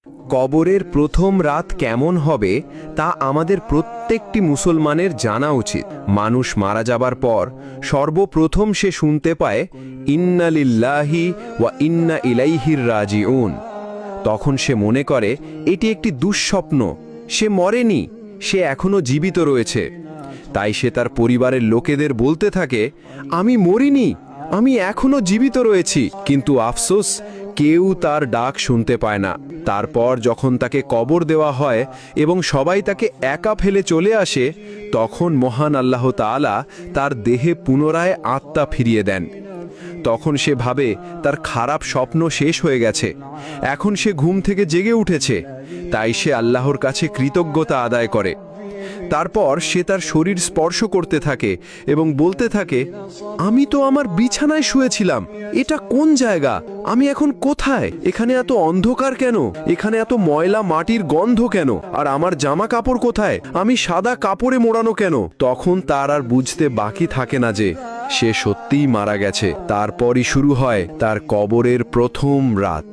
কবরের প্রথম রাত কেমন হবে তা আমাদের প্রত্যেকটি মুসলমানের জানা উচিত। মানুষ মারা যাবার পর সর্বপ্রথম সে শুনতে পায় ইন্না লিল্লাহি ওয়া ইন্না ইলাইহির রাজিউন। তখন সে মনে করে এটি একটি দুঃস্বপ্ন, সে মরেনি, সে এখনো জীবিত রয়েছে। তাই সে তার পরিবারের লোকেদের বলতে থাকে, আমি মরিনি, আমি এখনো জীবিত রয়েছি। কিন্তু আফসোস, কেউ তার ডাক শুনতে পায় না। তারপর যখন তাকে কবর দেওয়া হয় এবং সবাই তাকে একা ফেলে চলে আসে, তখন মহান আল্লাহ তাআলা তার দেহে পুনরায় আত্মা ফিরিয়ে দেন। তখন সে ভাবে তার খারাপ স্বপ্ন শেষ হয়ে গেছে, এখন সে ঘুম থেকে জেগে উঠেছে। তাই সে আল্লাহর কাছে কৃতজ্ঞতা আদায় করে। তারপর সে তার শরীর স্পর্শ করতে থাকে এবং বলতে থাকে, আমি তো আমার বিছানায় শুয়েছিলাম, এটা কোন জায়গা, আমি এখন কোথায়, এখানে এত অন্ধকার কেন, এখানে এত ময়লা মাটির গন্ধ কেন, আর আমার জামা কাপড় কোথায়, আমি সাদা কাপড়ে মোড়ানো কেন। তখন তার আর বুঝতে বাকি থাকে না যে সে সত্যিই মারা গেছে। তারপরই শুরু হয় তার কবরের প্রথম রাত।